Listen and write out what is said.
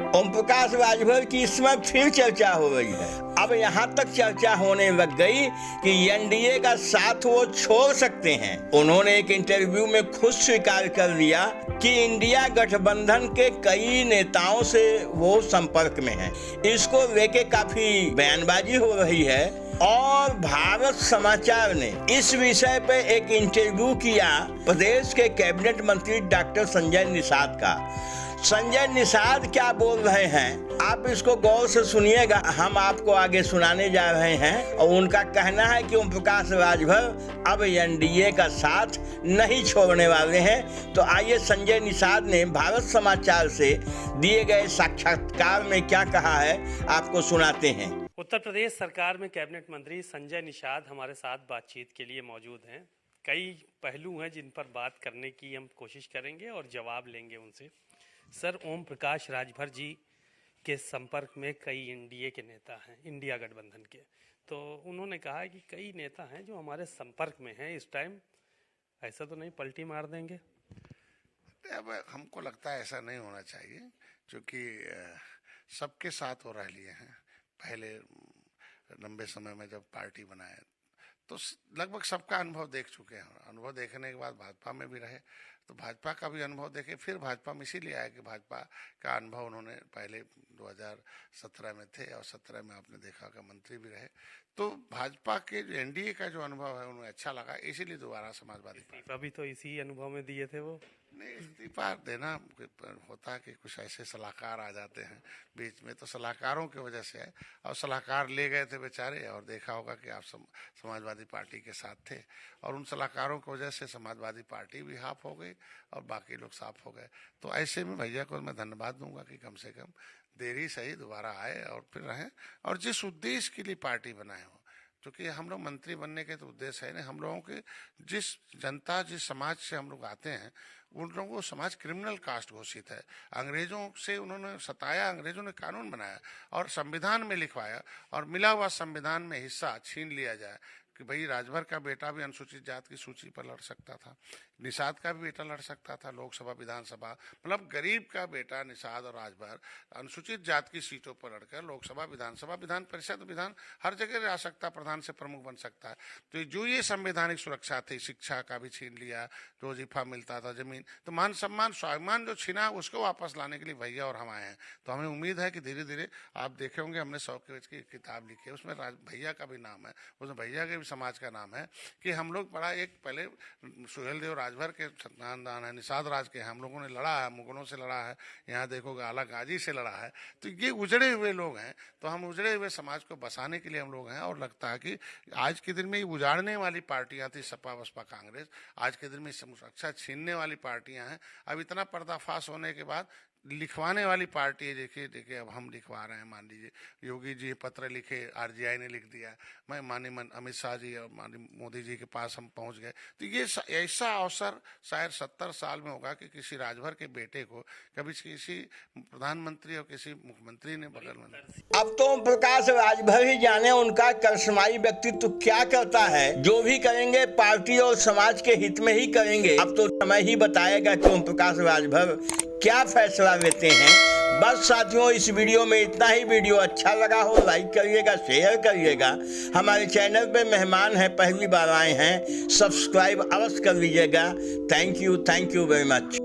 ओम प्रकाश राजभर की इस समय फिर चर्चा हो रही है। अब यहाँ तक चर्चा होने लग गई कि एनडीए का साथ वो छोड़ सकते हैं। उन्होंने एक इंटरव्यू में खुद स्वीकार कर लिया कि इंडिया गठबंधन के कई नेताओं से वो संपर्क में हैं। इसको लेके काफी बयानबाजी हो रही है और भारत समाचार ने इस विषय पे एक इंटरव्यू किया प्रदेश के कैबिनेट मंत्री डॉक्टर संजय निषाद का। संजय निषाद क्या बोल रहे हैं आप इसको गौर से सुनिएगा। हम आपको आगे सुनाने जा रहे हैं और उनका कहना है कि ओम प्रकाश राजभर अब एनडीए का साथ नहीं छोड़ने वाले हैं। तो आइए संजय निषाद ने भारत समाचार से दिए गए साक्षात्कार में क्या कहा है आपको सुनाते हैं। उत्तर प्रदेश सरकार में कैबिनेट मंत्री संजय निषाद हमारे साथ बातचीत के लिए मौजूद हैं। कई पहलू हैं जिन पर बात करने की हम कोशिश करेंगे और जवाब लेंगे उनसे। सर, ओम प्रकाश राजभर जी के संपर्क में कई एनडीए के नेता हैं, इंडिया गठबंधन के। तो उन्होंने कहा है कि कई नेता हैं जो हमारे संपर्क में हैं इस टाइम, ऐसा तो नहीं पलटी मार देंगे? अब हमको लगता है ऐसा नहीं होना चाहिए, क्योंकि सबके साथ हो रह लिए हैं। पहले लंबे समय में जब पार्टी बनाए तो लगभग सबका अनुभव देख चुके हैं। अनुभव देखने के बाद भाजपा में भी रहे तो भाजपा का भी अनुभव देखे, फिर भाजपा में इसीलिए आया कि भाजपा का अनुभव उन्होंने पहले 2017 में थे और 17 में आपने देखा कि मंत्री भी रहे। तो भाजपा के एनडीए का जो अनुभव है उन्हें अच्छा लगा, इसीलिए दोबारा समाजवादी इस्तीफा भी तो इसी अनुभव में दिए थे वो। नहीं, इस्तीफा देना होता है कि कुछ ऐसे सलाहकार आ जाते हैं बीच में, तो सलाहकारों की वजह से है। और सलाहकार ले गए थे बेचारे, और देखा होगा कि आप समाजवादी पार्टी के साथ थे और उन सलाहकारों की वजह से समाजवादी पार्टी भी हाफ हो गई और बाकी लोग साफ हो गए। तो ऐसे में भैया को मैं धन्यवाद दूंगा कि कम से कम देरी सही दोबारा आए और फिर रहें, और जिस उद्देश्य के लिए पार्टी बनाए हो, क्योंकि हम लोग मंत्री बनने के तो उद्देश्य है नहीं। हम लोगों के जिस जनता, जिस समाज से हम लोग आते हैं, उन लोगों को समाज क्रिमिनल कास्ट घोषित है। अंग्रेजों से उन्होंने सताया, अंग्रेजों ने कानून बनाया और संविधान में लिखवाया, और मिला हुआ संविधान में हिस्सा छीन लिया जाए कि भाई राजभर का बेटा भी अनुसूचित जाति की सूची पर लड़ सकता था, निषाद का भी बेटा लड़ सकता था लोकसभा विधानसभा, मतलब गरीब का बेटा निषाद और राजभर अनुसूचित जाति की सीटों पर लड़कर लोकसभा विधानसभा विधान परिषद विधान हर जगह जा सकता, प्रधान से प्रमुख बन सकता है। तो जो ये संवैधानिक सुरक्षा थी, शिक्षा का भी छीन लिया, जो वजीफा मिलता था, जमीन, तो मान सम्मान स्वाभिमान जो छीना उसको वापस लाने के लिए भैया और हम आए हैं। तो हमें उम्मीद है कि धीरे धीरे आप देखे होंगे हमने 100 पेज की किताब लिखी है, उसमें भैया का भी नाम है, उसमें भैया के भी समाज का नाम है कि हम लोग बड़ा एक पहले सुहेल देव राजभर के खानदान है, निषाद राज के, हम लोगों ने लड़ा है, मुगलों से लड़ा है, यहाँ देखोगे आला गाजी से लड़ा है। तो ये उजड़े हुए लोग हैं, तो हम उजड़े हुए समाज को बसाने के लिए हम लोग हैं। और लगता है कि आज के दिन में ये उजाड़ने वाली पार्टियां थी सपा बसपा कांग्रेस, आज के दिन में सुरक्षा छीनने वाली पार्टियां हैं। अब इतना पर्दाफाश होने के बाद लिखवाने वाली पार्टी है। देखिए अब हम लिखवा रहे हैं। मान लीजिए योगी जी पत्र लिखे, आरजीआई ने लिख दिया, मैं माननीय अमित शाह जी और माननीय मोदी जी के पास हम पहुंच गए। तो ये ऐसा अवसर शायद 70 साल में होगा कि किसी राजभर के बेटे को कभी किसी प्रधानमंत्री और किसी मुख्यमंत्री ने बगल में। अब तो ओम प्रकाश राजभर ही जाने उनका करिश्माई व्यक्तित्व क्या करता है। जो भी करेंगे पार्टी और समाज के हित में ही करेंगे। अब तो समय ही बताएगा कि ओम प्रकाश राजभर क्या फैसला लेते हैं। बस साथियों, इस वीडियो में इतना ही। वीडियो अच्छा लगा हो लाइक करिएगा, शेयर करिएगा। हमारे चैनल पे मेहमान हैं, पहली बार आए हैं, सब्सक्राइब अवश्य कर लीजिएगा। Thank you very much.